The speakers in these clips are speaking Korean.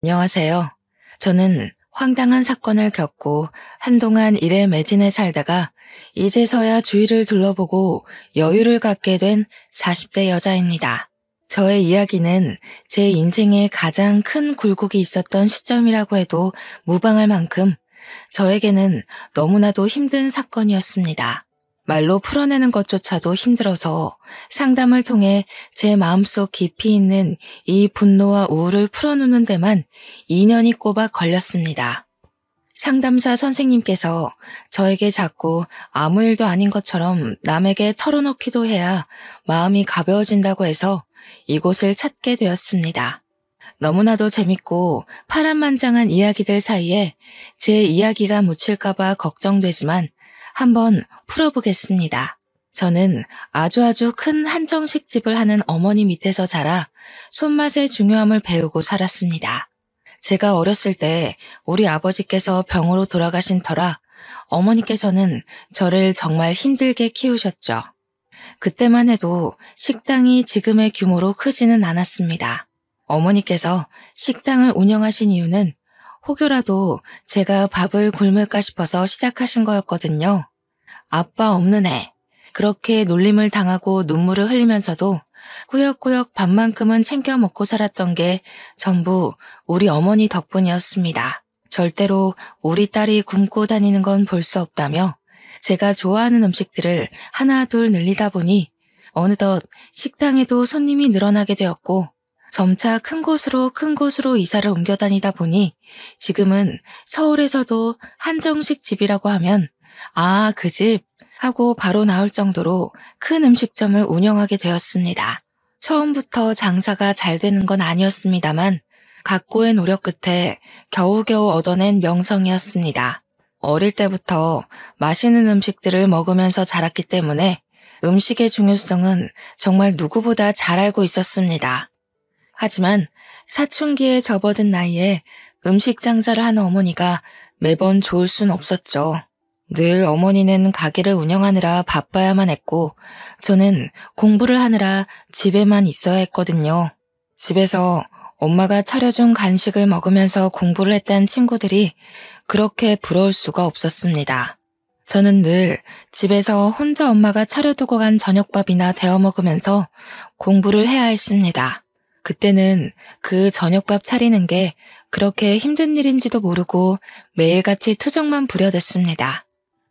안녕하세요. 저는 황당한 사건을 겪고 한동안 일에 매진해 살다가 이제서야 주위를 둘러보고 여유를 갖게 된 40대 여자입니다. 저의 이야기는 제 인생에 가장 큰 굴곡이 있었던 시점이라고 해도 무방할 만큼 저에게는 너무나도 힘든 사건이었습니다. 말로 풀어내는 것조차도 힘들어서 상담을 통해 제 마음속 깊이 있는 이 분노와 우울을 풀어놓는 데만 2년이 꼬박 걸렸습니다. 상담사 선생님께서 저에게 자꾸 아무 일도 아닌 것처럼 남에게 털어놓기도 해야 마음이 가벼워진다고 해서 이곳을 찾게 되었습니다. 너무나도 재밌고 파란만장한 이야기들 사이에 제 이야기가 묻힐까봐 걱정되지만 한번 풀어보겠습니다. 저는 아주 큰 한정식 집을 하는 어머니 밑에서 자라 손맛의 중요함을 배우고 살았습니다. 제가 어렸을 때 우리 아버지께서 병으로 돌아가신 터라 어머니께서는 저를 정말 힘들게 키우셨죠. 그때만 해도 식당이 지금의 규모로 크지는 않았습니다. 어머니께서 식당을 운영하신 이유는 혹여라도 제가 밥을 굶을까 싶어서 시작하신 거였거든요. 아빠 없는 애. 그렇게 놀림을 당하고 눈물을 흘리면서도 꾸역꾸역 밥만큼은 챙겨 먹고 살았던 게 전부 우리 어머니 덕분이었습니다. 절대로 우리 딸이 굶고 다니는 건 볼 수 없다며 제가 좋아하는 음식들을 하나 둘 늘리다 보니 어느덧 식당에도 손님이 늘어나게 되었고 점차 큰 곳으로 이사를 옮겨 다니다 보니 지금은 서울에서도 한정식 집이라고 하면 아, 그 집 하고 바로 나올 정도로 큰 음식점을 운영하게 되었습니다. 처음부터 장사가 잘 되는 건 아니었습니다만 각고의 노력 끝에 겨우겨우 얻어낸 명성이었습니다. 어릴 때부터 맛있는 음식들을 먹으면서 자랐기 때문에 음식의 중요성은 정말 누구보다 잘 알고 있었습니다. 하지만 사춘기에 접어든 나이에 음식 장사를 하는 어머니가 매번 좋을 순 없었죠. 늘 어머니는 가게를 운영하느라 바빠야만 했고 저는 공부를 하느라 집에만 있어야 했거든요. 집에서 엄마가 차려준 간식을 먹으면서 공부를 했다는 친구들이 그렇게 부러울 수가 없었습니다. 저는 늘 집에서 혼자 엄마가 차려두고 간 저녁밥이나 데워 먹으면서 공부를 해야 했습니다. 그때는 그 저녁밥 차리는 게 그렇게 힘든 일인지도 모르고 매일같이 투정만 부려댔습니다.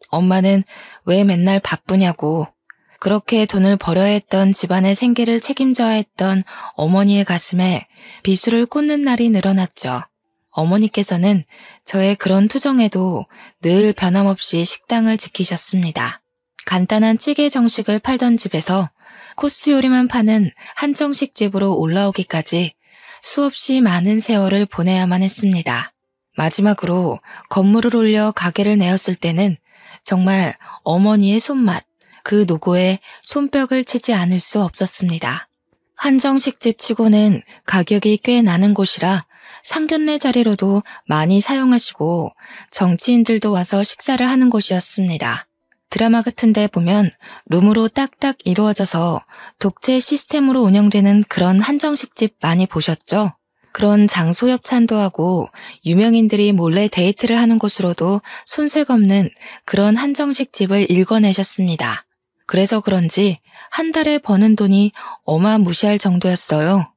엄마는 왜 맨날 바쁘냐고 그렇게 돈을 벌어야 했던 집안의 생계를 책임져야 했던 어머니의 가슴에 비수를 꽂는 날이 늘어났죠. 어머니께서는 저의 그런 투정에도 늘 변함없이 식당을 지키셨습니다. 간단한 찌개 정식을 팔던 집에서 코스 요리만 파는 한정식 집으로 올라오기까지 수없이 많은 세월을 보내야만 했습니다. 마지막으로 건물을 올려 가게를 내었을 때는 정말 어머니의 손맛, 그 노고에 손뼉을 치지 않을 수 없었습니다. 한정식집 치고는 가격이 꽤 나는 곳이라 상견례 자리로도 많이 사용하시고 정치인들도 와서 식사를 하는 곳이었습니다. 드라마 같은 데 보면 룸으로 딱딱 이루어져서 독채 시스템으로 운영되는 그런 한정식집 많이 보셨죠? 그런 장소 협찬도 하고 유명인들이 몰래 데이트를 하는 곳으로도 손색 없는 그런 한정식 집을 일궈내셨습니다. 그래서 그런지 한 달에 버는 돈이 어마무시할 정도였어요.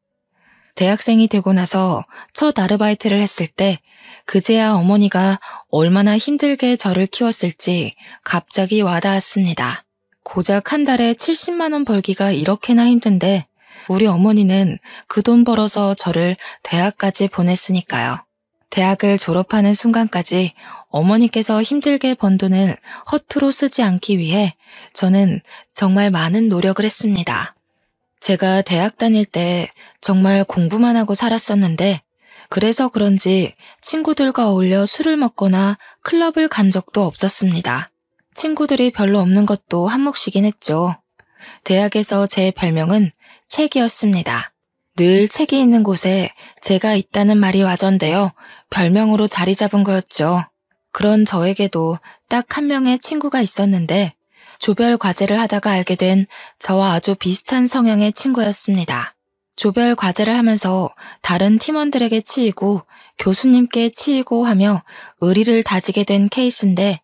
대학생이 되고 나서 첫 아르바이트를 했을 때 그제야 어머니가 얼마나 힘들게 저를 키웠을지 갑자기 와닿았습니다. 고작 한 달에 70만 원 벌기가 이렇게나 힘든데 우리 어머니는 그 돈 벌어서 저를 대학까지 보냈으니까요. 대학을 졸업하는 순간까지 어머니께서 힘들게 번 돈을 허투루 쓰지 않기 위해 저는 정말 많은 노력을 했습니다. 제가 대학 다닐 때 정말 공부만 하고 살았었는데 그래서 그런지 친구들과 어울려 술을 먹거나 클럽을 간 적도 없었습니다. 친구들이 별로 없는 것도 한몫이긴 했죠. 대학에서 제 별명은 책이었습니다. 늘 책이 있는 곳에 제가 있다는 말이 와전되어 별명으로 자리 잡은 거였죠. 그런 저에게도 딱 한 명의 친구가 있었는데 조별 과제를 하다가 알게 된 저와 아주 비슷한 성향의 친구였습니다. 조별 과제를 하면서 다른 팀원들에게 치이고 교수님께 치이고 하며 의리를 다지게 된 케이스인데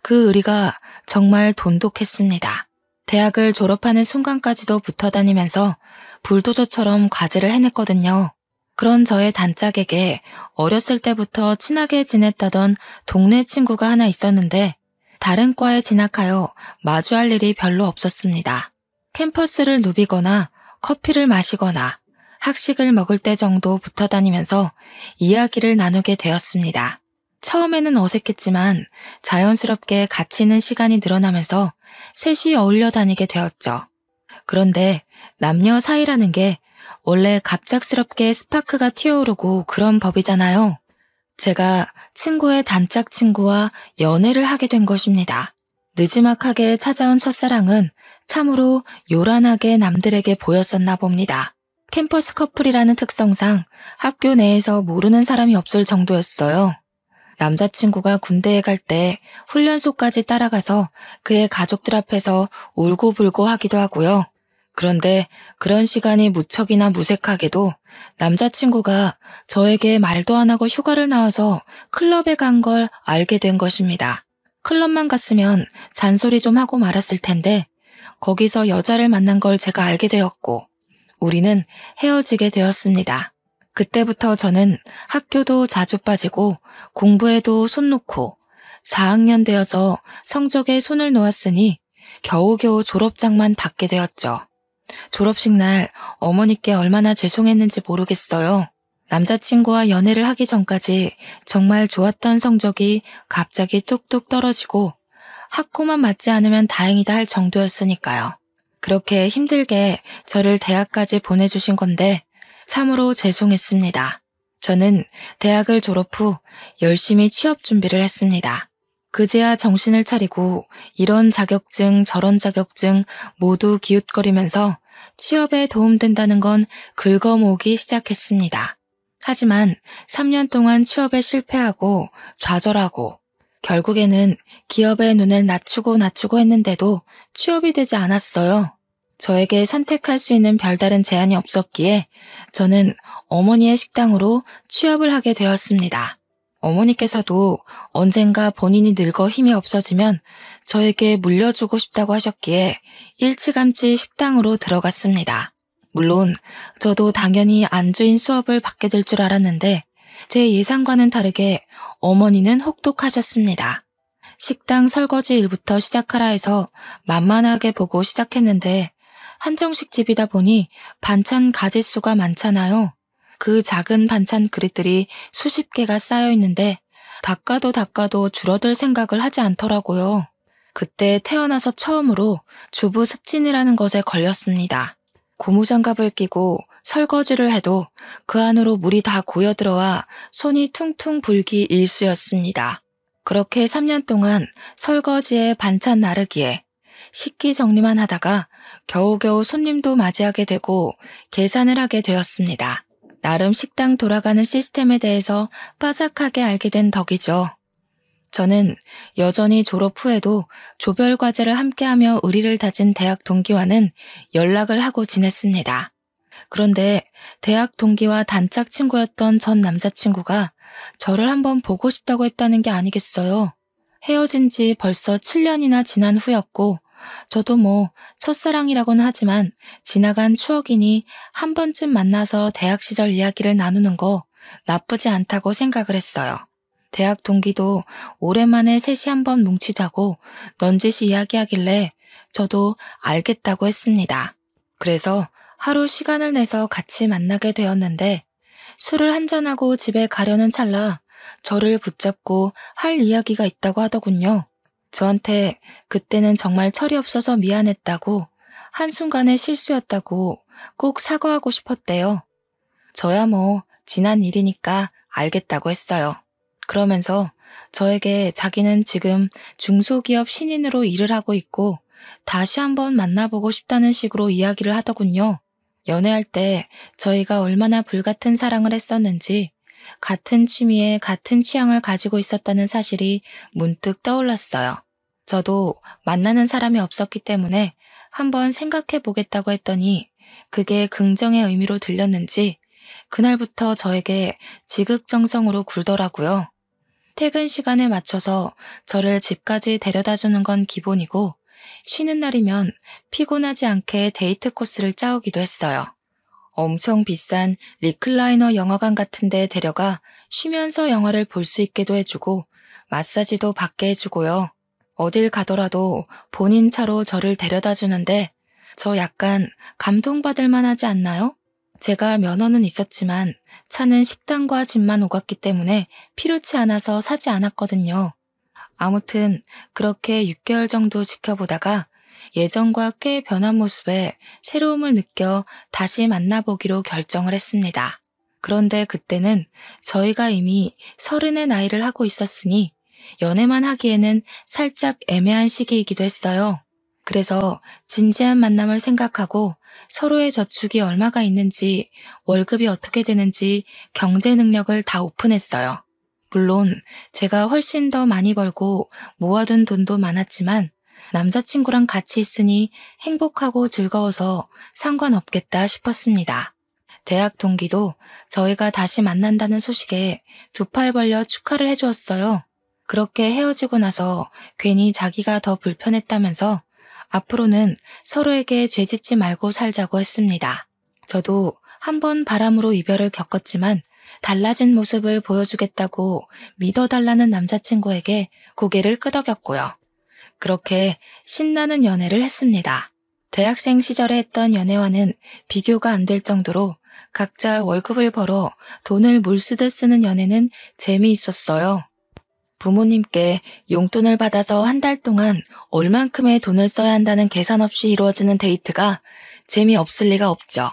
그 의리가 정말 돈독했습니다. 대학을 졸업하는 순간까지도 붙어 다니면서 불도저처럼 과제를 해냈거든요. 그런 저의 단짝에게 어렸을 때부터 친하게 지냈다던 동네 친구가 하나 있었는데 다른 과에 진학하여 마주할 일이 별로 없었습니다. 캠퍼스를 누비거나 커피를 마시거나 학식을 먹을 때 정도 붙어 다니면서 이야기를 나누게 되었습니다. 처음에는 어색했지만 자연스럽게 같이 있는 시간이 늘어나면서 셋이 어울려 다니게 되었죠. 그런데 남녀 사이라는 게 원래 갑작스럽게 스파크가 튀어오르고 그런 법이잖아요. 제가 친구의 단짝 친구와 연애를 하게 된 것입니다. 느지막하게 찾아온 첫사랑은 참으로 요란하게 남들에게 보였었나 봅니다. 캠퍼스 커플이라는 특성상 학교 내에서 모르는 사람이 없을 정도였어요. 남자친구가 군대에 갈 때 훈련소까지 따라가서 그의 가족들 앞에서 울고불고 하기도 하고요. 그런데 그런 시간이 무척이나 무색하게도 남자친구가 저에게 말도 안 하고 휴가를 나와서 클럽에 간 걸 알게 된 것입니다. 클럽만 갔으면 잔소리 좀 하고 말았을 텐데 거기서 여자를 만난 걸 제가 알게 되었고 우리는 헤어지게 되었습니다. 그때부터 저는 학교도 자주 빠지고 공부에도 손 놓고 4학년 되어서 성적에 손을 놓았으니 겨우겨우 졸업장만 받게 되었죠. 졸업식 날 어머니께 얼마나 죄송했는지 모르겠어요. 남자친구와 연애를 하기 전까지 정말 좋았던 성적이 갑자기 뚝뚝 떨어지고 학고만 맞지 않으면 다행이다 할 정도였으니까요. 그렇게 힘들게 저를 대학까지 보내주신 건데 참으로 죄송했습니다. 저는 대학을 졸업 후 열심히 취업 준비를 했습니다. 그제야 정신을 차리고 이런 자격증 저런 자격증 모두 기웃거리면서 취업에 도움된다는 건 긁어모으기 시작했습니다. 하지만 3년 동안 취업에 실패하고 좌절하고 결국에는 기업의 눈을 낮추고 했는데도 취업이 되지 않았어요. 저에게 선택할 수 있는 별다른 제한이 없었기에 저는 어머니의 식당으로 취업을 하게 되었습니다. 어머니께서도 언젠가 본인이 늙어 힘이 없어지면 저에게 물려주고 싶다고 하셨기에 일찌감치 식당으로 들어갔습니다. 물론 저도 당연히 안주인 수업을 받게 될 줄 알았는데 제 예상과는 다르게 어머니는 혹독하셨습니다. 식당 설거지 일부터 시작하라 해서 만만하게 보고 시작했는데 한정식 집이다 보니 반찬 가짓수가 많잖아요. 그 작은 반찬 그릇들이 수십 개가 쌓여 있는데 닦아도 줄어들 생각을 하지 않더라고요. 그때 태어나서 처음으로 주부 습진이라는 것에 걸렸습니다. 고무장갑을 끼고 설거지를 해도 그 안으로 물이 다 고여들어와 손이 퉁퉁 불기 일쑤였습니다. 그렇게 3년 동안 설거지에 반찬 나르기에 식기 정리만 하다가 겨우겨우 손님도 맞이하게 되고 계산을 하게 되었습니다. 나름 식당 돌아가는 시스템에 대해서 빠삭하게 알게 된 덕이죠. 저는 여전히 졸업 후에도 조별 과제를 함께하며 의리를 다진 대학 동기와는 연락을 하고 지냈습니다. 그런데 대학 동기와 단짝 친구였던 전 남자친구가 저를 한번 보고 싶다고 했다는 게 아니겠어요. 헤어진 지 벌써 7년이나 지난 후였고 저도 첫사랑이라고는 하지만 지나간 추억이니 한 번쯤 만나서 대학 시절 이야기를 나누는 거 나쁘지 않다고 생각을 했어요. 대학 동기도 오랜만에 셋이 한번 뭉치자고 넌지시 이야기하길래 저도 알겠다고 했습니다. 그래서 하루 시간을 내서 같이 만나게 되었는데 술을 한잔하고 집에 가려는 찰나 저를 붙잡고 할 이야기가 있다고 하더군요. 저한테 그때는 정말 철이 없어서 미안했다고 한순간의 실수였다고 꼭 사과하고 싶었대요. 저야 지난 일이니까 알겠다고 했어요. 그러면서 저에게 자기는 지금 중소기업 신인으로 일을 하고 있고 다시 한번 만나보고 싶다는 식으로 이야기를 하더군요. 연애할 때 저희가 얼마나 불같은 사랑을 했었는지 같은 취미에 같은 취향을 가지고 있었다는 사실이 문득 떠올랐어요. 저도 만나는 사람이 없었기 때문에 한번 생각해 보겠다고 했더니 그게 긍정의 의미로 들렸는지 그날부터 저에게 지극정성으로 굴더라고요. 퇴근 시간에 맞춰서 저를 집까지 데려다 주는 건 기본이고 쉬는 날이면 피곤하지 않게 데이트 코스를 짜오기도 했어요. 엄청 비싼 리클라이너 영화관 같은 데 데려가 쉬면서 영화를 볼 수 있게도 해주고 마사지도 받게 해주고요. 어딜 가더라도 본인 차로 저를 데려다 주는데 저 약간 감동받을 만하지 않나요? 제가 면허는 있었지만 차는 식당과 집만 오갔기 때문에 필요치 않아서 사지 않았거든요. 아무튼 그렇게 6개월 정도 지켜보다가 예전과 꽤 변한 모습에 새로움을 느껴 다시 만나보기로 결정을 했습니다. 그런데 그때는 저희가 이미 30의 나이를 하고 있었으니 연애만 하기에는 살짝 애매한 시기이기도 했어요. 그래서 진지한 만남을 생각하고 서로의 저축이 얼마가 있는지, 월급이 어떻게 되는지 경제 능력을 다 오픈했어요. 물론 제가 훨씬 더 많이 벌고 모아둔 돈도 많았지만 남자친구랑 같이 있으니 행복하고 즐거워서 상관없겠다 싶었습니다. 대학 동기도 저희가 다시 만난다는 소식에 두 팔 벌려 축하를 해주었어요. 그렇게 헤어지고 나서 괜히 자기가 더 불편했다면서 앞으로는 서로에게 죄짓지 말고 살자고 했습니다. 저도 한 번 바람으로 이별을 겪었지만 달라진 모습을 보여주겠다고 믿어달라는 남자친구에게 고개를 끄덕였고요. 그렇게 신나는 연애를 했습니다. 대학생 시절에 했던 연애와는 비교가 안 될 정도로 각자 월급을 벌어 돈을 물쓰듯 쓰는 연애는 재미있었어요. 부모님께 용돈을 받아서 한 달 동안 얼만큼의 돈을 써야 한다는 계산 없이 이루어지는 데이트가 재미없을 리가 없죠.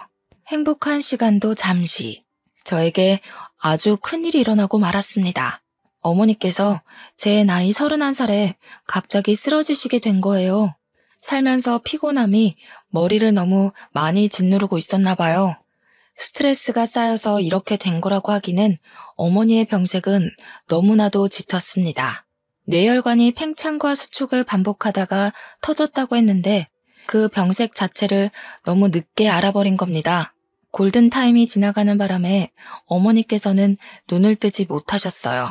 행복한 시간도 잠시. 저에게 아주 큰일이 일어나고 말았습니다. 어머니께서 제 나이 31살에 갑자기 쓰러지시게 된 거예요. 살면서 피곤함이 머리를 너무 많이 짓누르고 있었나 봐요. 스트레스가 쌓여서 이렇게 된 거라고 하기는 어머니의 병색은 너무나도 짙었습니다. 뇌혈관이 팽창과 수축을 반복하다가 터졌다고 했는데 그 병색 자체를 너무 늦게 알아버린 겁니다. 골든타임이 지나가는 바람에 어머니께서는 눈을 뜨지 못하셨어요.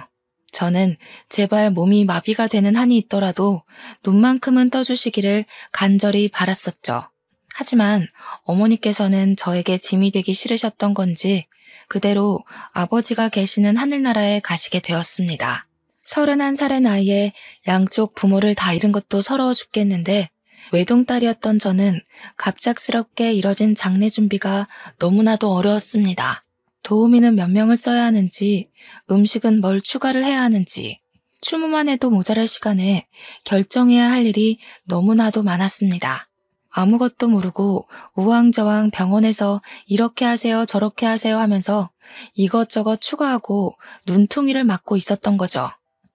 저는 제발 몸이 마비가 되는 한이 있더라도 눈만큼은 떠주시기를 간절히 바랐었죠. 하지만 어머니께서는 저에게 짐이 되기 싫으셨던 건지 그대로 아버지가 계시는 하늘나라에 가시게 되었습니다. 31살의 나이에 양쪽 부모를 다 잃은 것도 서러워 죽겠는데 외동딸이었던 저는 갑작스럽게 이뤄진 장례 준비가 너무나도 어려웠습니다. 도우미는 몇 명을 써야 하는지, 음식은 뭘 추가를 해야 하는지, 추모만 해도 모자랄 시간에 결정해야 할 일이 너무나도 많았습니다. 아무것도 모르고 우왕좌왕 병원에서 이렇게 하세요 저렇게 하세요 하면서 이것저것 추가하고 눈퉁이를 맞고 있었던 거죠.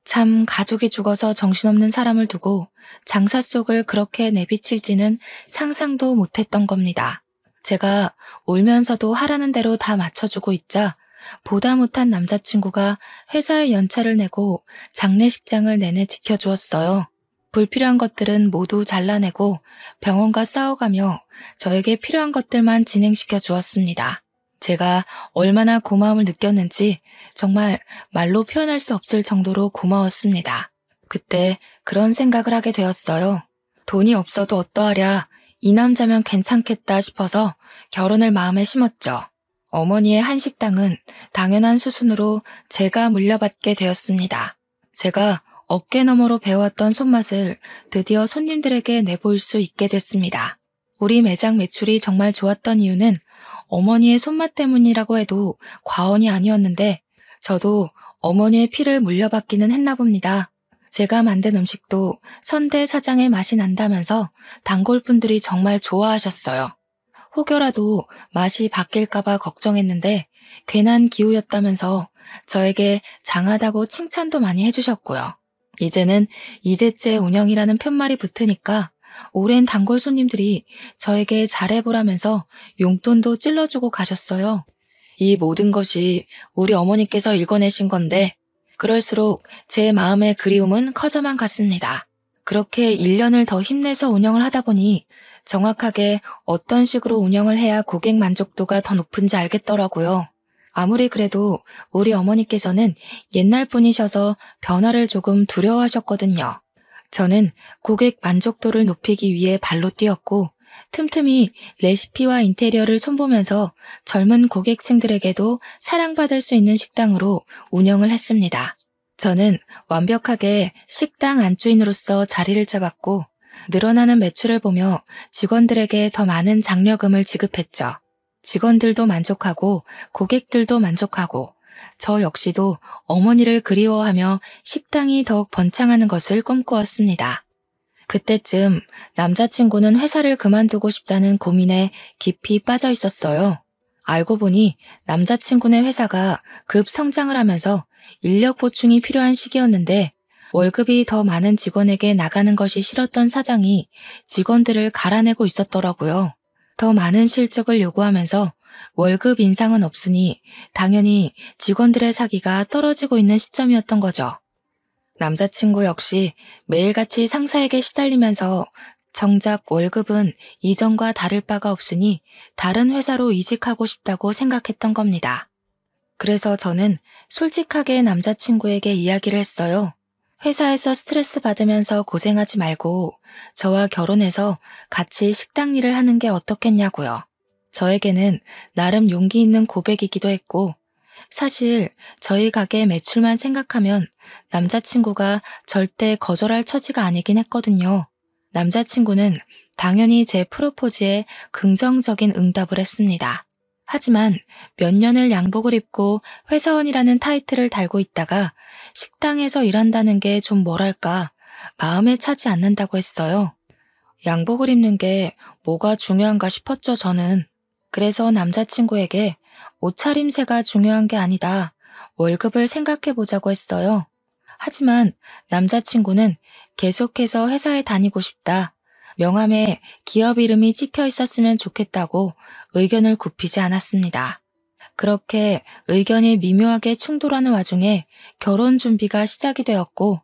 참 가족이 죽어서 정신없는 사람을 두고 장사 속을 그렇게 내비칠지는 상상도 못했던 겁니다. 제가 울면서도 하라는 대로 다 맞춰주고 있자 보다 못한 남자친구가 회사에 연차를 내고 장례식장을 내내 지켜주었어요. 불필요한 것들은 모두 잘라내고 병원과 싸워가며 저에게 필요한 것들만 진행시켜 주었습니다. 제가 얼마나 고마움을 느꼈는지 정말 말로 표현할 수 없을 정도로 고마웠습니다. 그때 그런 생각을 하게 되었어요. 돈이 없어도 어떠하랴, 이 남자면 괜찮겠다 싶어서 결혼을 마음에 심었죠. 어머니의 한식당은 당연한 수순으로 제가 물려받게 되었습니다. 제가 어깨너머로 배워왔던 손맛을 드디어 손님들에게 내보일 수 있게 됐습니다. 우리 매장 매출이 정말 좋았던 이유는 어머니의 손맛 때문이라고 해도 과언이 아니었는데 저도 어머니의 피를 물려받기는 했나 봅니다. 제가 만든 음식도 선대 사장의 맛이 난다면서 단골분들이 정말 좋아하셨어요. 혹여라도 맛이 바뀔까봐 걱정했는데 괜한 기우였다면서 저에게 장하다고 칭찬도 많이 해주셨고요. 이제는 2대째 운영이라는 편말이 붙으니까 오랜 단골 손님들이 저에게 잘해보라면서 용돈도 찔러주고 가셨어요. 이 모든 것이 우리 어머니께서 일궈내신 건데 그럴수록 제 마음의 그리움은 커져만 갔습니다. 그렇게 1년을 더 힘내서 운영을 하다 보니 정확하게 어떤 식으로 운영을 해야 고객 만족도가 더 높은지 알겠더라고요. 아무리 그래도 우리 어머니께서는 옛날 분이셔서 변화를 조금 두려워하셨거든요. 저는 고객 만족도를 높이기 위해 발로 뛰었고 틈틈이 레시피와 인테리어를 손보면서 젊은 고객층들에게도 사랑받을 수 있는 식당으로 운영을 했습니다. 저는 완벽하게 식당 안주인으로서 자리를 잡았고 늘어나는 매출을 보며 직원들에게 더 많은 장려금을 지급했죠. 직원들도 만족하고 고객들도 만족하고 저 역시도 어머니를 그리워하며 식당이 더욱 번창하는 것을 꿈꾸었습니다. 그때쯤 남자친구는 회사를 그만두고 싶다는 고민에 깊이 빠져 있었어요. 알고 보니 남자친구네 회사가 급 성장을 하면서 인력 보충이 필요한 시기였는데 월급이 더 많은 직원에게 나가는 것이 싫었던 사장이 직원들을 갈아내고 있었더라고요. 더 많은 실적을 요구하면서 월급 인상은 없으니 당연히 직원들의 사기가 떨어지고 있는 시점이었던 거죠. 남자친구 역시 매일같이 상사에게 시달리면서 정작 월급은 이전과 다를 바가 없으니 다른 회사로 이직하고 싶다고 생각했던 겁니다. 그래서 저는 솔직하게 남자친구에게 이야기를 했어요. 회사에서 스트레스 받으면서 고생하지 말고 저와 결혼해서 같이 식당 일을 하는 게 어떻겠냐고요. 저에게는 나름 용기 있는 고백이기도 했고 사실 저희 가게 매출만 생각하면 남자친구가 절대 거절할 처지가 아니긴 했거든요. 남자친구는 당연히 제 프로포즈에 긍정적인 응답을 했습니다. 하지만 몇 년을 양복을 입고 회사원이라는 타이틀을 달고 있다가 식당에서 일한다는 게 좀 뭐랄까 마음에 차지 않는다고 했어요. 양복을 입는 게 뭐가 중요한가 싶었죠, 저는. 그래서 남자친구에게 옷차림새가 중요한 게 아니다. 월급을 생각해보자고 했어요. 하지만 남자친구는 계속해서 회사에 다니고 싶다. 명함에 기업 이름이 찍혀 있었으면 좋겠다고 의견을 굽히지 않았습니다. 그렇게 의견이 미묘하게 충돌하는 와중에 결혼 준비가 시작이 되었고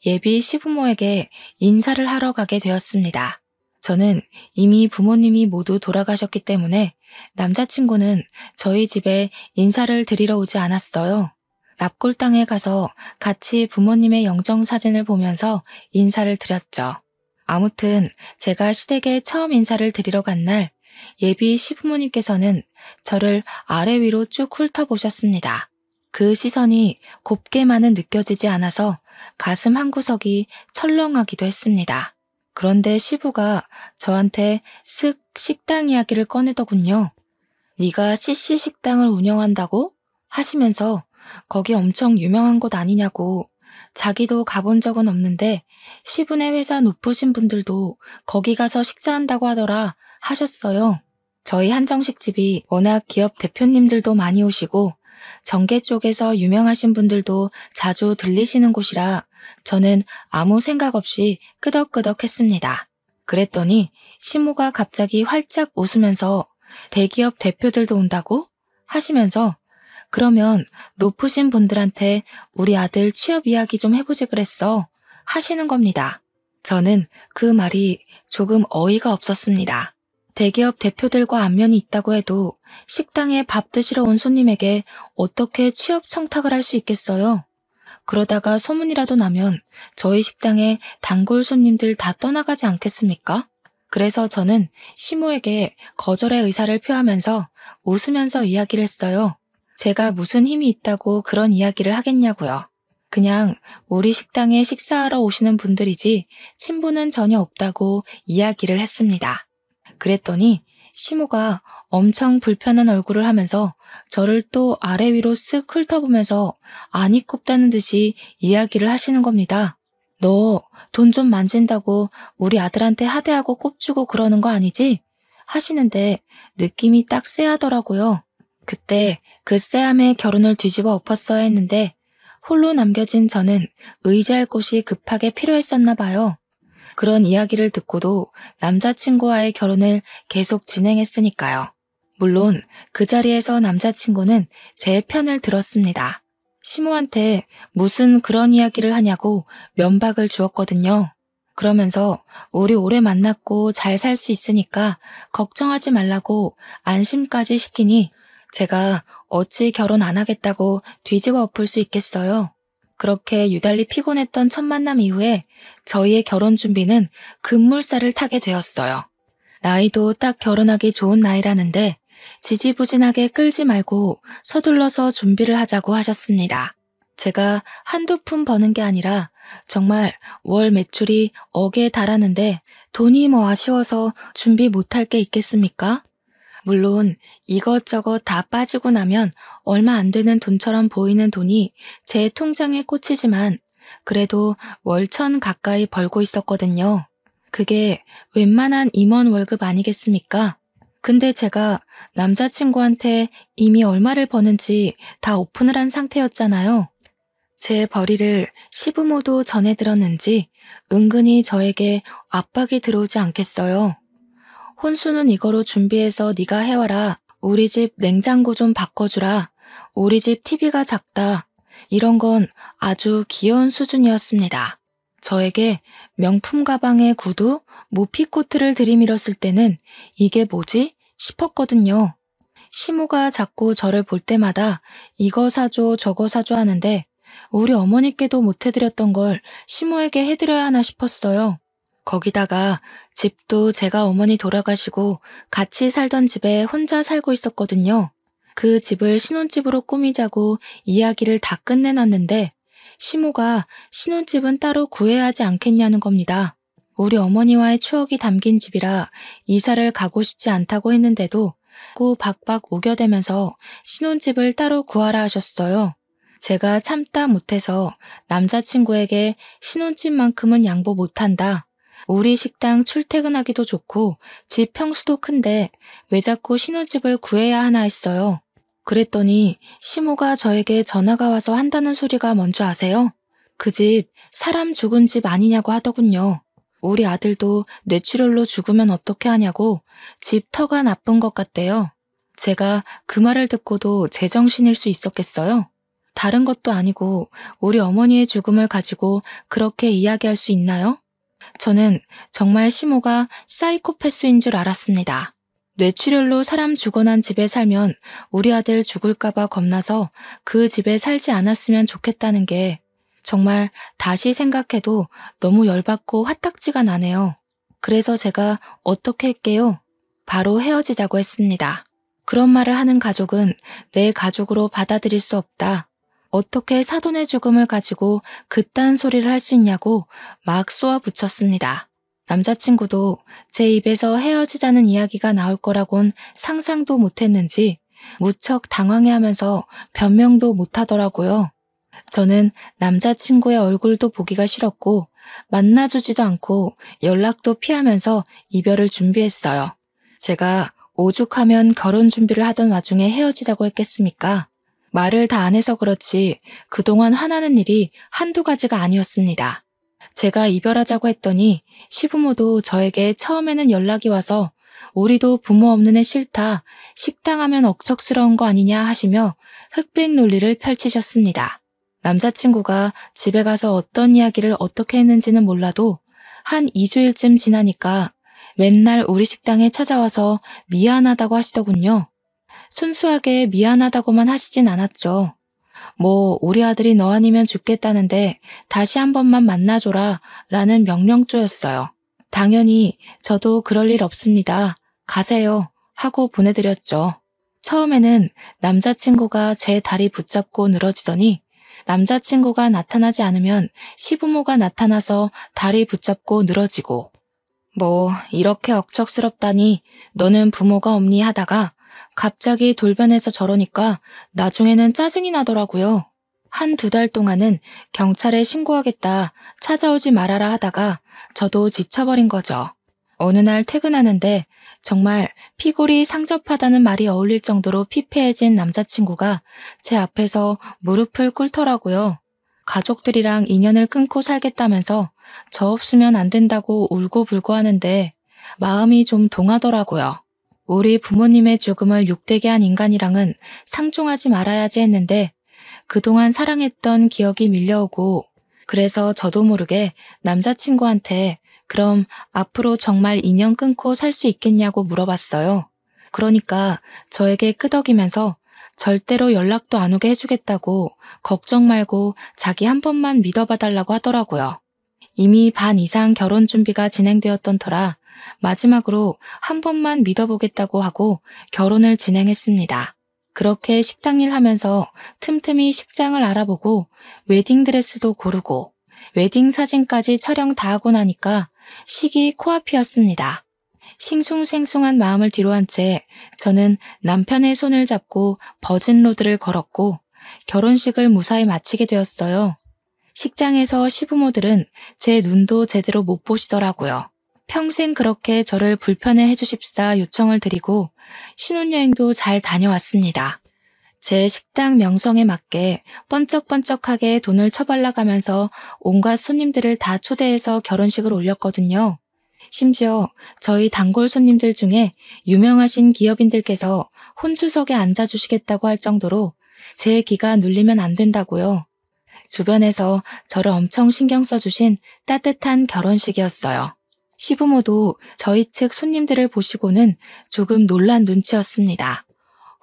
예비 시부모에게 인사를 하러 가게 되었습니다. 저는 이미 부모님이 모두 돌아가셨기 때문에 남자친구는 저희 집에 인사를 드리러 오지 않았어요. 납골당에 가서 같이 부모님의 영정사진을 보면서 인사를 드렸죠. 아무튼 제가 시댁에 처음 인사를 드리러 간 날 예비 시부모님께서는 저를 아래 위로 쭉 훑어보셨습니다. 그 시선이 곱게만은 느껴지지 않아서 가슴 한구석이 철렁하기도 했습니다. 그런데 시부가 저한테 쓱 식당 이야기를 꺼내더군요. 네가 CC 식당을 운영한다고? 하시면서 거기 엄청 유명한 곳 아니냐고. 자기도 가본 적은 없는데 시부네 회사 높으신 분들도 거기 가서 식사한다고 하더라 하셨어요. 저희 한정식집이 워낙 기업 대표님들도 많이 오시고 정계 쪽에서 유명하신 분들도 자주 들리시는 곳이라 저는 아무 생각 없이 끄덕끄덕했습니다. 그랬더니 시모가 갑자기 활짝 웃으면서 대기업 대표들도 온다고? 하시면서 그러면 높으신 분들한테 우리 아들 취업 이야기 좀 해보지 그랬어 하시는 겁니다. 저는 그 말이 조금 어이가 없었습니다. 대기업 대표들과 안면이 있다고 해도 식당에 밥 드시러 온 손님에게 어떻게 취업 청탁을 할 수 있겠어요? 그러다가 소문이라도 나면 저희 식당에 단골 손님들 다 떠나가지 않겠습니까? 그래서 저는 시모에게 거절의 의사를 표하면서 웃으면서 이야기를 했어요. 제가 무슨 힘이 있다고 그런 이야기를 하겠냐고요. 그냥 우리 식당에 식사하러 오시는 분들이지 친분은 전혀 없다고 이야기를 했습니다. 그랬더니 시모가 엄청 불편한 얼굴을 하면서 저를 또 아래 위로 쓱 훑어보면서 안이 꼽다는 듯이 이야기를 하시는 겁니다. 너 돈 좀 만진다고 우리 아들한테 하대하고 꼽주고 그러는 거 아니지? 하시는데 느낌이 딱 쎄하더라고요. 그때 그 쎄함에 결혼을 뒤집어 엎었어야 했는데 홀로 남겨진 저는 의지할 곳이 급하게 필요했었나 봐요. 그런 이야기를 듣고도 남자친구와의 결혼을 계속 진행했으니까요. 물론 그 자리에서 남자친구는 제 편을 들었습니다. 시모한테 무슨 그런 이야기를 하냐고 면박을 주었거든요. 그러면서 우리 오래 만났고 잘 살 수 있으니까 걱정하지 말라고 안심까지 시키니 제가 어찌 결혼 안 하겠다고 뒤집어 엎을 수 있겠어요. 그렇게 유달리 피곤했던 첫 만남 이후에 저희의 결혼 준비는 급물살을 타게 되었어요. 나이도 딱 결혼하기 좋은 나이라는데 지지부진하게 끌지 말고 서둘러서 준비를 하자고 하셨습니다. 제가 한두 푼 버는 게 아니라 정말 월 매출이 억에 달하는데 돈이 뭐 아쉬워서 준비 못할 게 있겠습니까? 물론 이것저것 다 빠지고 나면 얼마 안 되는 돈처럼 보이는 돈이 제 통장에 꽂히지만 그래도 월 1,000 가까이 벌고 있었거든요. 그게 웬만한 임원 월급 아니겠습니까? 근데 제가 남자친구한테 이미 얼마를 버는지 다 오픈을 한 상태였잖아요. 제 벌이를 시부모도 전해 들었는지 은근히 저에게 압박이 들어오지 않겠어요. 혼수는 이거로 준비해서 네가 해와라. 우리 집 냉장고 좀 바꿔주라. 우리 집 TV가 작다. 이런 건 아주 귀여운 수준이었습니다. 저에게 명품 가방에 구두, 모피코트를 들이밀었을 때는 이게 뭐지? 싶었거든요. 시모가 자꾸 저를 볼 때마다 이거 사줘 저거 사줘 하는데 우리 어머니께도 못 해드렸던 걸 시모에게 해드려야 하나 싶었어요. 거기다가 집도 제가 어머니 돌아가시고 같이 살던 집에 혼자 살고 있었거든요. 그 집을 신혼집으로 꾸미자고 이야기를 다 끝내놨는데 시모가 신혼집은 따로 구해야 하지 않겠냐는 겁니다. 우리 어머니와의 추억이 담긴 집이라 이사를 가고 싶지 않다고 했는데도 박박 우겨대면서 신혼집을 따로 구하라 하셨어요. 제가 참다 못해서 남자친구에게 신혼집만큼은 양보 못한다. 우리 식당 출퇴근하기도 좋고 집 평수도 큰데 왜 자꾸 신혼집을 구해야 하나 했어요. 그랬더니 시모가 저에게 전화가 와서 한다는 소리가 뭔지 아세요? 그 집 사람 죽은 집 아니냐고 하더군요. 우리 아들도 뇌출혈로 죽으면 어떻게 하냐고 집 터가 나쁜 것 같대요. 제가 그 말을 듣고도 제정신일 수 있었겠어요? 다른 것도 아니고 우리 어머니의 죽음을 가지고 그렇게 이야기할 수 있나요? 저는 정말 시모가 사이코패스인 줄 알았습니다. 뇌출혈로 사람 죽어난 집에 살면 우리 아들 죽을까봐 겁나서 그 집에 살지 않았으면 좋겠다는 게 정말 다시 생각해도 너무 열받고 화딱지가 나네요. 그래서 제가 어떻게 할게요? 바로 헤어지자고 했습니다. 그런 말을 하는 가족은 내 가족으로 받아들일 수 없다. 어떻게 사돈의 죽음을 가지고 그딴 소리를 할 수 있냐고 막 쏘아붙였습니다. 남자친구도 제 입에서 헤어지자는 이야기가 나올 거라곤 상상도 못했는지 무척 당황해하면서 변명도 못하더라고요. 저는 남자친구의 얼굴도 보기가 싫었고 만나주지도 않고 연락도 피하면서 이별을 준비했어요. 제가 오죽하면 결혼 준비를 하던 와중에 헤어지자고 했겠습니까? 말을 다 안 해서 그렇지 그동안 화나는 일이 한두 가지가 아니었습니다. 제가 이별하자고 했더니 시부모도 저에게 처음에는 연락이 와서 우리도 부모 없는 애 싫다, 식당하면 억척스러운 거 아니냐 하시며 흑백 논리를 펼치셨습니다. 남자친구가 집에 가서 어떤 이야기를 어떻게 했는지는 몰라도 한 2주일쯤 지나니까 맨날 우리 식당에 찾아와서 미안하다고 하시더군요. 순수하게 미안하다고만 하시진 않았죠. 뭐 우리 아들이 너 아니면 죽겠다는데 다시 한 번만 만나줘라 라는 명령조였어요. 당연히 저도 그럴 일 없습니다. 가세요 하고 보내드렸죠. 처음에는 남자친구가 제 다리 붙잡고 늘어지더니 남자친구가 나타나지 않으면 시부모가 나타나서 다리 붙잡고 늘어지고 뭐 이렇게 억척스럽다니 너는 부모가 없니 하다가 갑자기 돌변해서 저러니까 나중에는 짜증이 나더라고요. 한두 달 동안은 경찰에 신고하겠다, 찾아오지 말아라 하다가 저도 지쳐버린 거죠. 어느 날 퇴근하는데 정말 피골이 상접하다는 말이 어울릴 정도로 피폐해진 남자친구가 제 앞에서 무릎을 꿇더라고요. 가족들이랑 인연을 끊고 살겠다면서 저 없으면 안 된다고 울고불고 하는데 마음이 좀 동하더라고요. 우리 부모님의 죽음을 욕되게 한 인간이랑은 상종하지 말아야지 했는데 그동안 사랑했던 기억이 밀려오고 그래서 저도 모르게 남자친구한테 그럼 앞으로 정말 인연 끊고 살 수 있겠냐고 물어봤어요. 그러니까 저에게 끄덕이면서 절대로 연락도 안 오게 해주겠다고 걱정 말고 자기 한 번만 믿어봐달라고 하더라고요. 이미 반 이상 결혼 준비가 진행되었던 터라 마지막으로 한 번만 믿어보겠다고 하고 결혼을 진행했습니다. 그렇게 식당 일 하면서 틈틈이 식장을 알아보고 웨딩드레스도 고르고 웨딩 사진까지 촬영 다 하고 나니까 시기 코앞이었습니다. 싱숭생숭한 마음을 뒤로한 채 저는 남편의 손을 잡고 버진로드를 걸었고 결혼식을 무사히 마치게 되었어요. 식장에서 시부모들은 제 눈도 제대로 못 보시더라고요. 평생 그렇게 저를 불편해 해주십사 요청을 드리고 신혼여행도 잘 다녀왔습니다. 제 식당 명성에 맞게 번쩍번쩍하게 돈을 처발라가면서 온갖 손님들을 다 초대해서 결혼식을 올렸거든요. 심지어 저희 단골 손님들 중에 유명하신 기업인들께서 혼주석에 앉아주시겠다고 할 정도로 제 기가 눌리면 안 된다고요. 주변에서 저를 엄청 신경 써주신 따뜻한 결혼식이었어요. 시부모도 저희 측 손님들을 보시고는 조금 놀란 눈치였습니다.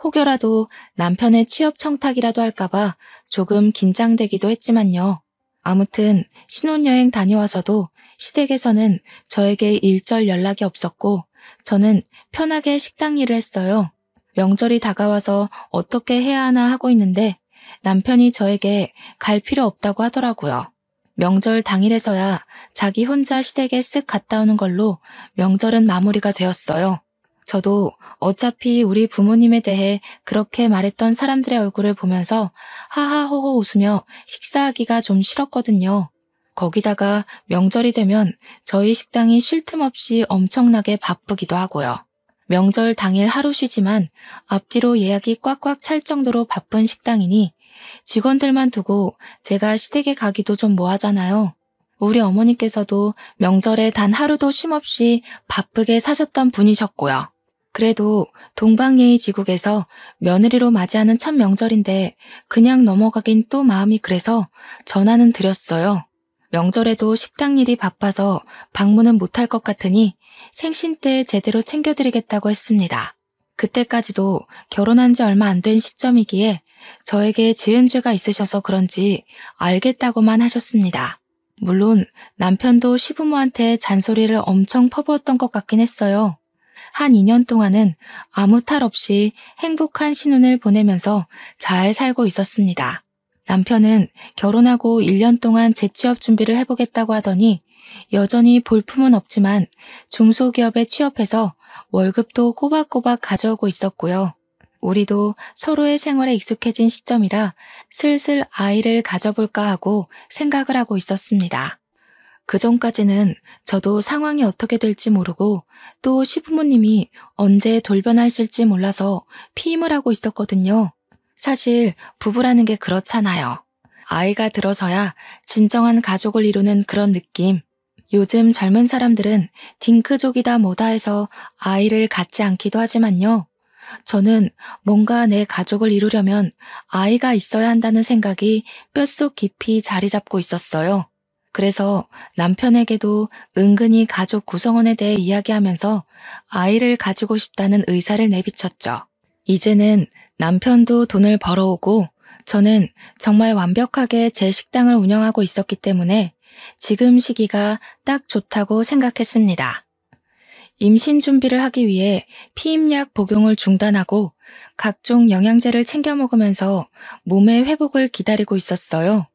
혹여라도 남편의 취업 청탁이라도 할까봐 조금 긴장되기도 했지만요. 아무튼 신혼여행 다녀와서도 시댁에서는 저에게 일절 연락이 없었고 저는 편하게 식당 일을 했어요. 명절이 다가와서 어떻게 해야 하나 하고 있는데 남편이 저에게 갈 필요 없다고 하더라고요. 명절 당일에서야 자기 혼자 시댁에 쓱 갔다 오는 걸로 명절은 마무리가 되었어요. 저도 어차피 우리 부모님에 대해 그렇게 말했던 사람들의 얼굴을 보면서 하하호호 웃으며 식사하기가 좀 싫었거든요. 거기다가 명절이 되면 저희 식당이 쉴 틈 없이 엄청나게 바쁘기도 하고요. 명절 당일 하루 쉬지만 앞뒤로 예약이 꽉꽉 찰 정도로 바쁜 식당이니 직원들만 두고 제가 시댁에 가기도 좀 뭐하잖아요. 우리 어머니께서도 명절에 단 하루도 쉼없이 바쁘게 사셨던 분이셨고요. 그래도 동방예의지국에서 며느리로 맞이하는 첫 명절인데 그냥 넘어가긴 또 마음이 그래서 전화는 드렸어요. 명절에도 식당 일이 바빠서 방문은 못할 것 같으니 생신 때 제대로 챙겨드리겠다고 했습니다. 그때까지도 결혼한 지 얼마 안 된 시점이기에 저에게 지은 죄가 있으셔서 그런지 알겠다고만 하셨습니다. 물론 남편도 시부모한테 잔소리를 엄청 퍼부었던 것 같긴 했어요. 한 2년 동안은 아무 탈 없이 행복한 신혼을 보내면서 잘 살고 있었습니다. 남편은 결혼하고 1년 동안 재취업 준비를 해보겠다고 하더니 여전히 볼품은 없지만 중소기업에 취업해서 월급도 꼬박꼬박 가져오고 있었고요. 우리도 서로의 생활에 익숙해진 시점이라 슬슬 아이를 가져볼까 하고 생각을 하고 있었습니다. 그전까지는 저도 상황이 어떻게 될지 모르고 또 시부모님이 언제 돌변하실지 몰라서 피임을 하고 있었거든요. 사실 부부라는 게 그렇잖아요. 아이가 들어서야 진정한 가족을 이루는 그런 느낌. 요즘 젊은 사람들은 딩크족이다 뭐다 해서 아이를 갖지 않기도 하지만요. 저는 뭔가 내 가족을 이루려면 아이가 있어야 한다는 생각이 뼛속 깊이 자리 잡고 있었어요. 그래서 남편에게도 은근히 가족 구성원에 대해 이야기하면서 아이를 가지고 싶다는 의사를 내비쳤죠. 이제는 남편도 돈을 벌어오고 저는 정말 완벽하게 제 식당을 운영하고 있었기 때문에 지금 시기가 딱 좋다고 생각했습니다. 임신 준비를 하기 위해 피임약 복용을 중단하고 각종 영양제를 챙겨 먹으면서 몸의 회복을 기다리고 있었어요.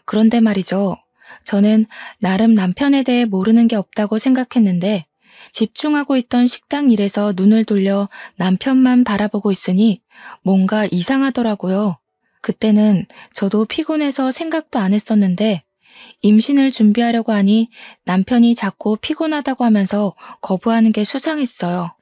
그런데 말이죠. 저는 나름 남편에 대해 모르는 게 없다고 생각했는데 집중하고 있던 식당 일에서 눈을 돌려 남편만 바라보고 있으니 뭔가 이상하더라고요. 그때는 저도 피곤해서 생각도 안 했었는데 임신을 준비하려고 하니 남편이 자꾸 피곤하다고 하면서 거부하는 게 수상했어요.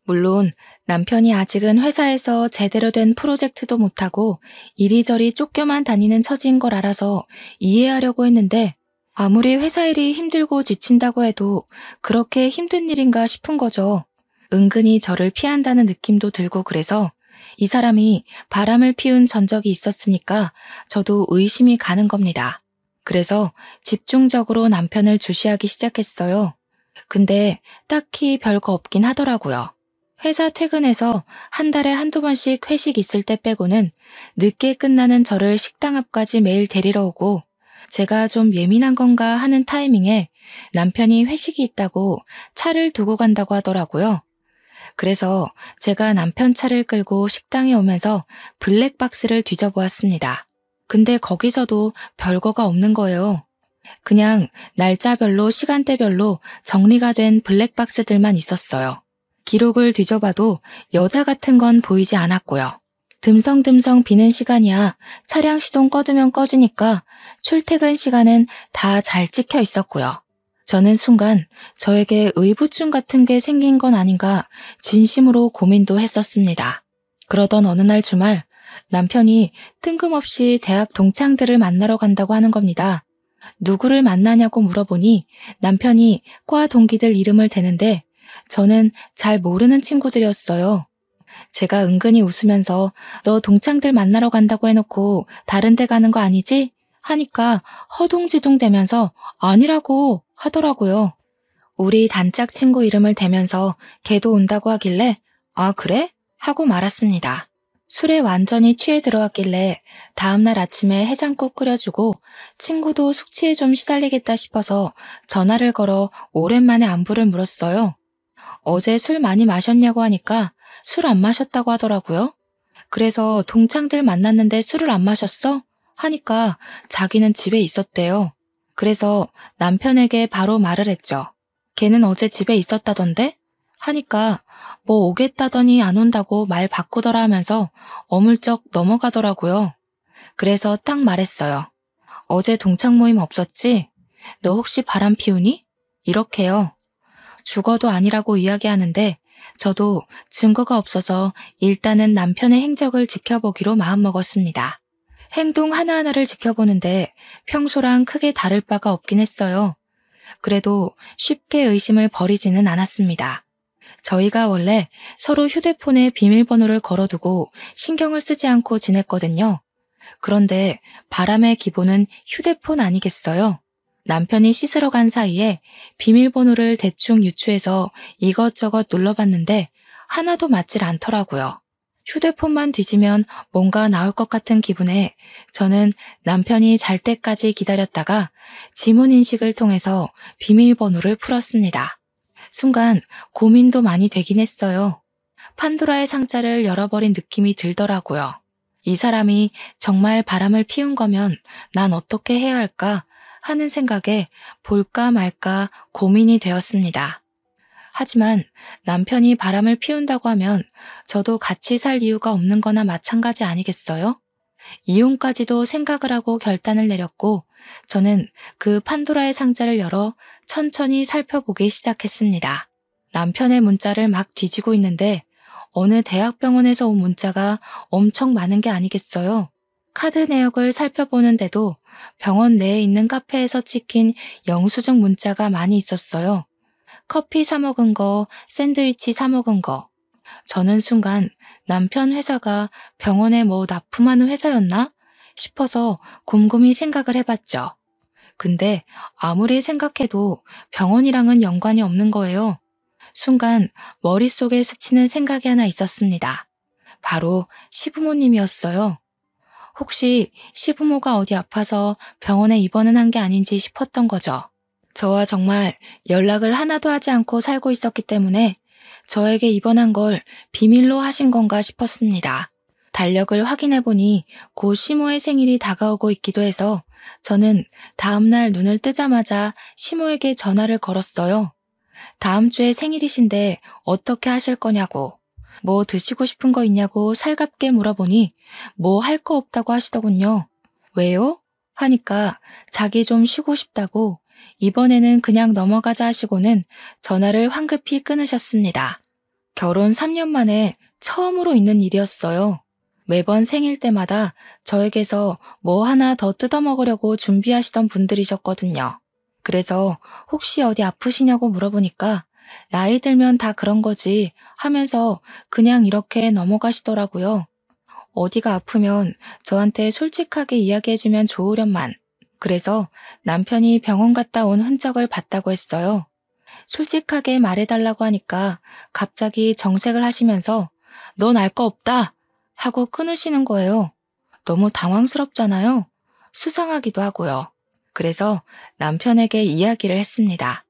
물론 남편이 아직은 회사에서 제대로 된 프로젝트도 못하고 이리저리 쫓겨만 다니는 처지인 걸 알아서 이해하려고 했는데 아무리 회사 일이 힘들고 지친다고 해도 그렇게 힘든 일인가 싶은 거죠. 은근히 저를 피한다는 느낌도 들고 그래서 이 사람이 바람을 피운 전적이 있었으니까 저도 의심이 가는 겁니다. 그래서 집중적으로 남편을 주시하기 시작했어요. 근데 딱히 별거 없긴 하더라고요. 회사 퇴근해서 한 달에 한두 번씩 회식 있을 때 빼고는 늦게 끝나는 저를 식당 앞까지 매일 데리러 오고 제가 좀 예민한 건가 하는 타이밍에 남편이 회식이 있다고 차를 두고 간다고 하더라고요. 그래서 제가 남편 차를 끌고 식당에 오면서 블랙박스를 뒤져보았습니다. 근데 거기서도 별거가 없는 거예요. 그냥 날짜별로 시간대별로 정리가 된 블랙박스들만 있었어요. 기록을 뒤져봐도 여자 같은 건 보이지 않았고요. 듬성듬성 비는 시간이야 차량 시동 꺼두면 꺼지니까 출퇴근 시간은 다 잘 찍혀 있었고요. 저는 순간 저에게 의부증 같은 게 생긴 건 아닌가 진심으로 고민도 했었습니다. 그러던 어느 날 주말 남편이 뜬금없이 대학 동창들을 만나러 간다고 하는 겁니다. 누구를 만나냐고 물어보니 남편이 과 동기들 이름을 대는데 저는 잘 모르는 친구들이었어요. 제가 은근히 웃으면서 너 동창들 만나러 간다고 해놓고 다른 데 가는 거 아니지? 하니까 허둥지둥 대면서 아니라고 하더라고요. 우리 단짝 친구 이름을 대면서 걔도 온다고 하길래 아 그래? 하고 말았습니다. 술에 완전히 취해 들어왔길래 다음날 아침에 해장국 끓여주고 친구도 숙취에 좀 시달리겠다 싶어서 전화를 걸어 오랜만에 안부를 물었어요. 어제 술 많이 마셨냐고 하니까 술 안 마셨다고 하더라고요. 그래서 동창들 만났는데 술을 안 마셨어? 하니까 자기는 집에 있었대요. 그래서 남편에게 바로 말을 했죠. 걔는 어제 집에 있었다던데? 하니까 뭐 오겠다더니 안 온다고 말 바꾸더라 하면서 어물쩍 넘어가더라고요. 그래서 딱 말했어요. 어제 동창 모임 없었지? 너 혹시 바람 피우니? 이렇게요. 죽어도 아니라고 이야기하는데 저도 증거가 없어서 일단은 남편의 행적을 지켜보기로 마음먹었습니다. 행동 하나하나를 지켜보는데 평소랑 크게 다를 바가 없긴 했어요. 그래도 쉽게 의심을 버리지는 않았습니다. 저희가 원래 서로 휴대폰에 비밀번호를 걸어두고 신경을 쓰지 않고 지냈거든요. 그런데 바람의 기본은 휴대폰 아니겠어요? 남편이 씻으러 간 사이에 비밀번호를 대충 유추해서 이것저것 눌러봤는데 하나도 맞질 않더라고요. 휴대폰만 뒤지면 뭔가 나올 것 같은 기분에 저는 남편이 잘 때까지 기다렸다가 지문 인식을 통해서 비밀번호를 풀었습니다. 순간 고민도 많이 되긴 했어요. 판도라의 상자를 열어버린 느낌이 들더라고요. 이 사람이 정말 바람을 피운 거면 난 어떻게 해야 할까 하는 생각에 볼까 말까 고민이 되었습니다. 하지만 남편이 바람을 피운다고 하면 저도 같이 살 이유가 없는 거나 마찬가지 아니겠어요? 이혼까지도 생각을 하고 결단을 내렸고 저는 그 판도라의 상자를 열어 천천히 살펴보기 시작했습니다. 남편의 문자를 막 뒤지고 있는데 어느 대학병원에서 온 문자가 엄청 많은 게 아니겠어요? 카드 내역을 살펴보는데도 병원 내에 있는 카페에서 찍힌 영수증 문자가 많이 있었어요. 커피 사 먹은 거, 샌드위치 사 먹은 거. 저는 순간 남편 회사가 병원에 뭐 납품하는 회사였나 싶어서 곰곰이 생각을 해봤죠. 근데 아무리 생각해도 병원이랑은 연관이 없는 거예요. 순간 머릿속에 스치는 생각이 하나 있었습니다. 바로 시부모님이었어요. 혹시 시부모가 어디 아파서 병원에 입원은 한 게 아닌지 싶었던 거죠. 저와 정말 연락을 하나도 하지 않고 살고 있었기 때문에 저에게 입원한 걸 비밀로 하신 건가 싶었습니다. 달력을 확인해보니 곧 시모의 생일이 다가오고 있기도 해서 저는 다음날 눈을 뜨자마자 시모에게 전화를 걸었어요. 다음 주에 생일이신데 어떻게 하실 거냐고, 뭐 드시고 싶은 거 있냐고 살갑게 물어보니 뭐 할 거 없다고 하시더군요. 왜요? 하니까 자기 좀 쉬고 싶다고 이번에는 그냥 넘어가자 하시고는 전화를 황급히 끊으셨습니다. 결혼 3년 만에 처음으로 있는 일이었어요. 매번 생일 때마다 저에게서 뭐 하나 더 뜯어먹으려고 준비하시던 분들이셨거든요. 그래서 혹시 어디 아프시냐고 물어보니까 나이 들면 다 그런 거지 하면서 그냥 이렇게 넘어가시더라고요. 어디가 아프면 저한테 솔직하게 이야기해주면 좋으련만. 그래서 남편이 병원 갔다 온 흔적을 봤다고 했어요. 솔직하게 말해달라고 하니까 갑자기 정색을 하시면서 넌 알 거 없다 하고 끊으시는 거예요. 너무 당황스럽잖아요. 수상하기도 하고요. 그래서 남편에게 이야기를 했습니다.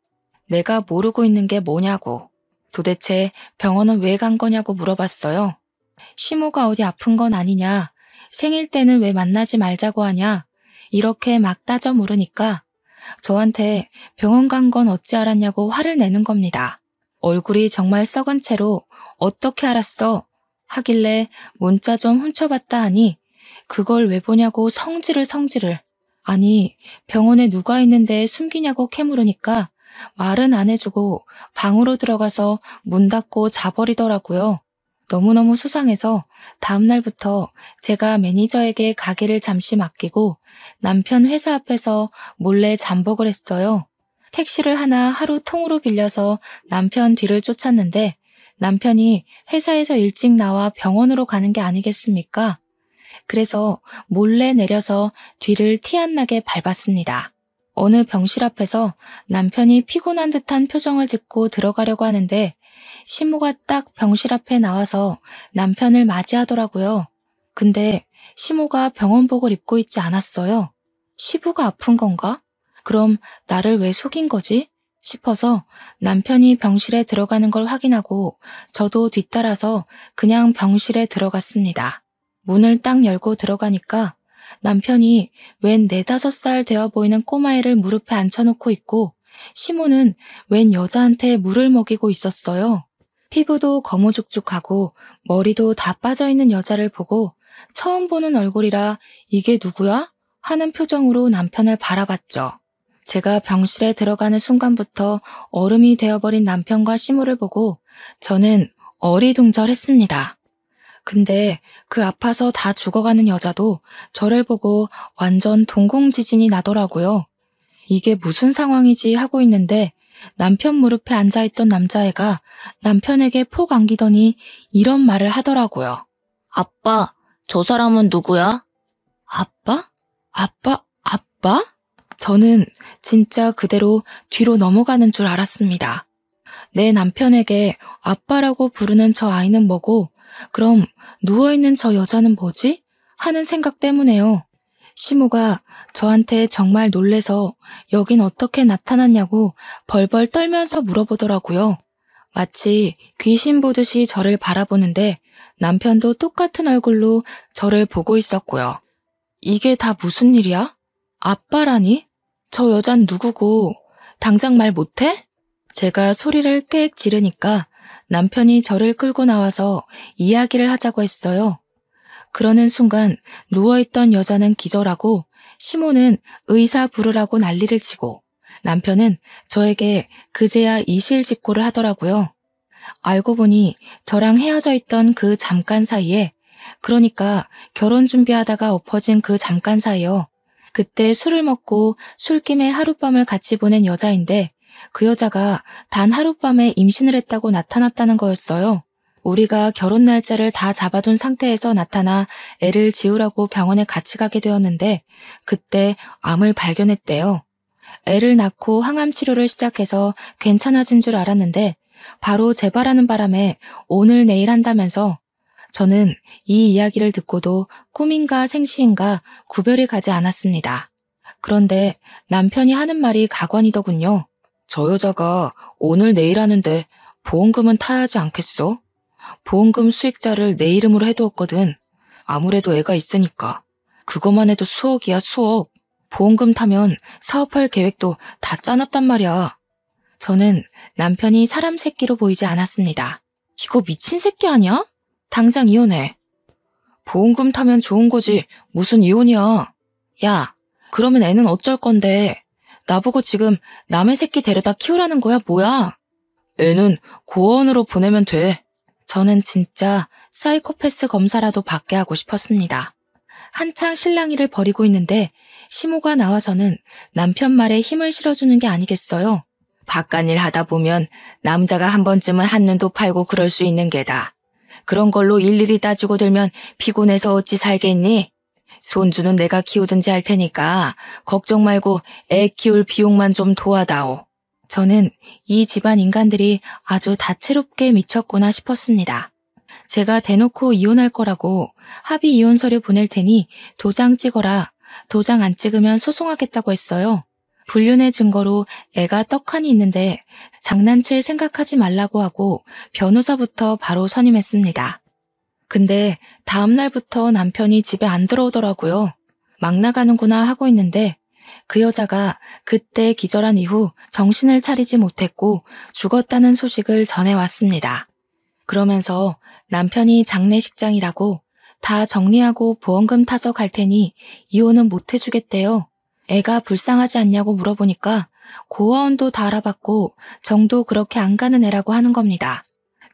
내가 모르고 있는 게 뭐냐고. 도대체 병원은 왜 간 거냐고 물어봤어요. 시모가 어디 아픈 건 아니냐. 생일 때는 왜 만나지 말자고 하냐. 이렇게 막 따져 물으니까 저한테 병원 간 건 어찌 알았냐고 화를 내는 겁니다. 얼굴이 정말 썩은 채로 어떻게 알았어? 하길래 문자 좀 훔쳐봤다 하니 그걸 왜 보냐고 성질을. 아니 병원에 누가 있는데 숨기냐고 캐물으니까 말은 안 해주고 방으로 들어가서 문 닫고 자버리더라고요. 너무너무 수상해서 다음날부터 제가 매니저에게 가게를 잠시 맡기고 남편 회사 앞에서 몰래 잠복을 했어요. 택시를 하루 통으로 빌려서 남편 뒤를 쫓았는데 남편이 회사에서 일찍 나와 병원으로 가는 게 아니겠습니까? 그래서 몰래 내려서 뒤를 티 안 나게 밟았습니다. 어느 병실 앞에서 남편이 피곤한 듯한 표정을 짓고 들어가려고 하는데 시모가 딱 병실 앞에 나와서 남편을 맞이하더라고요. 근데 시모가 병원복을 입고 있지 않았어요. 시부가 아픈 건가? 그럼 나를 왜 속인 거지? 싶어서 남편이 병실에 들어가는 걸 확인하고 저도 뒤따라서 그냥 병실에 들어갔습니다. 문을 딱 열고 들어가니까 남편이 웬 4~5살 되어 보이는 꼬마애를 무릎에 앉혀놓고 있고 시모는 웬 여자한테 물을 먹이고 있었어요. 피부도 거무죽죽하고 머리도 다 빠져있는 여자를 보고 처음 보는 얼굴이라 이게 누구야? 하는 표정으로 남편을 바라봤죠. 제가 병실에 들어가는 순간부터 얼음이 되어버린 남편과 시모를 보고 저는 어리둥절했습니다. 근데 그 아파서 다 죽어가는 여자도 저를 보고 완전 동공지진이 나더라고요. 이게 무슨 상황이지 하고 있는데 남편 무릎에 앉아있던 남자애가 남편에게 폭 안기더니 이런 말을 하더라고요. 아빠, 저 사람은 누구야? 아빠? 아빠? 저는 진짜 그대로 뒤로 넘어가는 줄 알았습니다. 내 남편에게 아빠라고 부르는 저 아이는 뭐고 그럼 누워있는 저 여자는 뭐지? 하는 생각 때문에요. 시모가 저한테 정말 놀래서 여긴 어떻게 나타났냐고 벌벌 떨면서 물어보더라고요. 마치 귀신 보듯이 저를 바라보는데 남편도 똑같은 얼굴로 저를 보고 있었고요. 이게 다 무슨 일이야? 아빠라니? 저 여잔 누구고 당장 말 못해? 제가 소리를 꽥 지르니까 남편이 저를 끌고 나와서 이야기를 하자고 했어요. 그러는 순간 누워있던 여자는 기절하고 시모는 의사 부르라고 난리를 치고 남편은 저에게 그제야 이실직고를 하더라고요. 알고 보니 저랑 헤어져 있던 그 잠깐 사이에 그러니까 결혼 준비하다가 엎어진 그 잠깐 사이요. 그때 술을 먹고 술김에 하룻밤을 같이 보낸 여자인데 그 여자가 단 하룻밤에 임신을 했다고 나타났다는 거였어요. 우리가 결혼 날짜를 다 잡아둔 상태에서 나타나 애를 지우라고 병원에 같이 가게 되었는데 그때 암을 발견했대요. 애를 낳고 항암 치료를 시작해서 괜찮아진 줄 알았는데 바로 재발하는 바람에 오늘 내일 한다면서 저는 이 이야기를 듣고도 꿈인가 생시인가 구별이 가지 않았습니다. 그런데 남편이 하는 말이 가관이더군요. 저 여자가 오늘 내일 하는데 보험금은 타야 하지 않겠어? 보험금 수익자를 내 이름으로 해두었거든. 아무래도 애가 있으니까. 그것만 해도 수억이야, 수억. 보험금 타면 사업할 계획도 다 짜놨단 말이야. 저는 남편이 사람 새끼로 보이지 않았습니다. 이거 미친 새끼 아니야? 당장 이혼해. 보험금 타면 좋은 거지. 무슨 이혼이야. 야, 그러면 애는 어쩔 건데. 나보고 지금 남의 새끼 데려다 키우라는 거야, 뭐야? 애는 고아원으로 보내면 돼. 저는 진짜 사이코패스 검사라도 받게 하고 싶었습니다. 한창 실랑이를 벌이고 있는데 시모가 나와서는 남편 말에 힘을 실어주는 게 아니겠어요. 바깥일 하다 보면 남자가 한 번쯤은 한눈도 팔고 그럴 수 있는 게다. 그런 걸로 일일이 따지고 들면 피곤해서 어찌 살겠니? 손주는 내가 키우든지 할 테니까 걱정 말고 애 키울 비용만 좀 도와다오. 저는 이 집안 인간들이 아주 다채롭게 미쳤구나 싶었습니다. 제가 대놓고 이혼할 거라고 합의 이혼 서류 보낼 테니 도장 찍어라. 도장 안 찍으면 소송하겠다고 했어요. 불륜의 증거로 애가 떡하니 있는데 장난칠 생각하지 말라고 하고 변호사부터 바로 선임했습니다. 근데 다음 날부터 남편이 집에 안 들어오더라고요. 막 나가는구나 하고 있는데 그 여자가 그때 기절한 이후 정신을 차리지 못했고 죽었다는 소식을 전해왔습니다. 그러면서 남편이 장례식장이라고 다 정리하고 보험금 타서 갈 테니 이혼은 못 해주겠대요. 애가 불쌍하지 않냐고 물어보니까 고아원도 다 알아봤고 정도 그렇게 안 가는 애라고 하는 겁니다.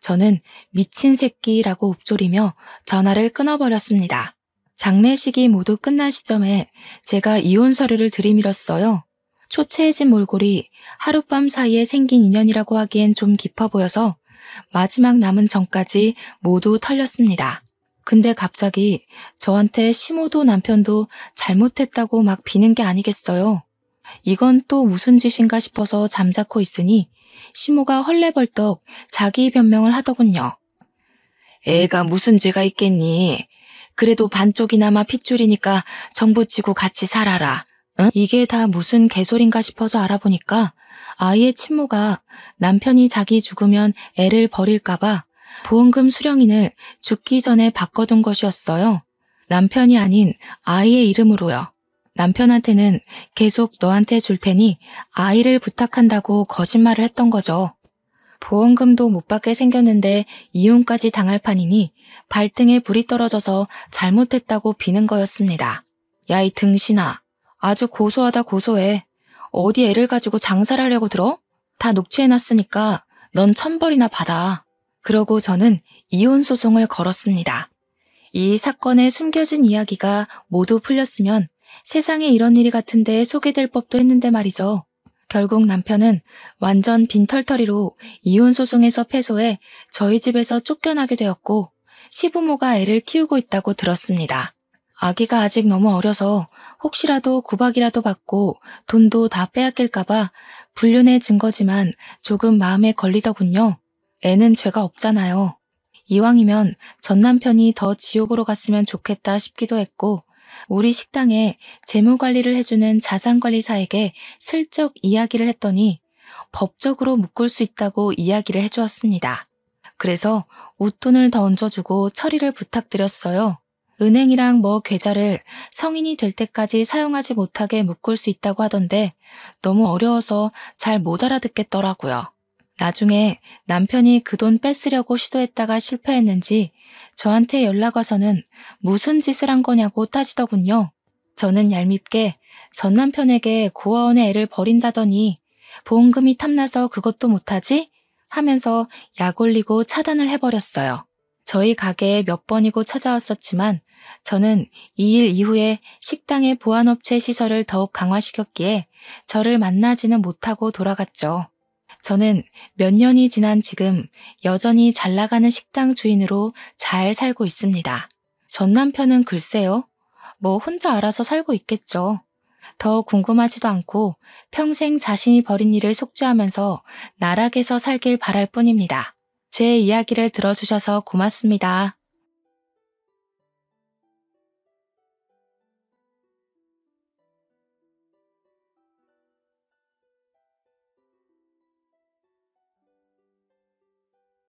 저는 미친 새끼라고 읊조리며 전화를 끊어버렸습니다. 장례식이 모두 끝난 시점에 제가 이혼 서류를 들이밀었어요. 초췌해진 몰골이 하룻밤 사이에 생긴 인연이라고 하기엔 좀 깊어 보여서 마지막 남은 정까지 모두 털렸습니다. 근데 갑자기 저한테 시모도 남편도 잘못했다고 막 비는 게 아니겠어요. 이건 또 무슨 짓인가 싶어서 잠자코 있으니 시모가 헐레벌떡 자기 변명을 하더군요. 애가 무슨 죄가 있겠니? 그래도 반쪽이나마 핏줄이니까 정부 치고 같이 살아라. 응? 이게 다 무슨 개소린가 싶어서 알아보니까 아이의 친모가 남편이 자기 죽으면 애를 버릴까봐 보험금 수령인을 죽기 전에 바꿔둔 것이었어요. 남편이 아닌 아이의 이름으로요. 남편한테는 계속 너한테 줄 테니 아이를 부탁한다고 거짓말을 했던 거죠. 보험금도 못 받게 생겼는데 이혼까지 당할 판이니 발등에 불이 떨어져서 잘못했다고 비는 거였습니다. 야, 이 등신아. 아주 고소하다 고소해. 어디 애를 가지고 장사를 하려고 들어? 다 녹취해놨으니까 넌 1,000벌이나 받아. 그러고 저는 이혼 소송을 걸었습니다. 이 사건에 숨겨진 이야기가 모두 풀렸으면 세상에 이런 일이 같은데 소개될 법도 했는데 말이죠. 결국 남편은 완전 빈털터리로 이혼 소송에서 패소해 저희 집에서 쫓겨나게 되었고 시부모가 애를 키우고 있다고 들었습니다. 아기가 아직 너무 어려서 혹시라도 구박이라도 받고 돈도 다 빼앗길까봐 불륜의 증거지만 조금 마음에 걸리더군요. 애는 죄가 없잖아요. 이왕이면 전 남편이 더 지옥으로 갔으면 좋겠다 싶기도 했고 우리 식당에 재무관리를 해주는 자산관리사에게 슬쩍 이야기를 했더니 법적으로 묶을 수 있다고 이야기를 해주었습니다. 그래서 웃돈을 더 얹어주고 처리를 부탁드렸어요. 은행이랑 계좌를 성인이 될 때까지 사용하지 못하게 묶을 수 있다고 하던데 너무 어려워서 잘 못 알아듣겠더라고요. 나중에 남편이 그 돈 뺏으려고 시도했다가 실패했는지 저한테 연락 와서는 무슨 짓을 한 거냐고 따지더군요. 저는 얄밉게 전 남편에게 고아원에 애를 버린다더니 보험금이 탐나서 그것도 못하지? 하면서 약 올리고 차단을 해버렸어요. 저희 가게에 몇 번이고 찾아왔었지만 저는 이 일 이후에 식당의 보안업체 시설을 더욱 강화시켰기에 저를 만나지는 못하고 돌아갔죠. 저는 몇 년이 지난 지금 여전히 잘 나가는 식당 주인으로 잘 살고 있습니다. 전 남편은 글쎄요. 혼자 알아서 살고 있겠죠. 더 궁금하지도 않고 평생 자신이 벌인 일을 속죄하면서 나락에서 살길 바랄 뿐입니다. 제 이야기를 들어주셔서 고맙습니다.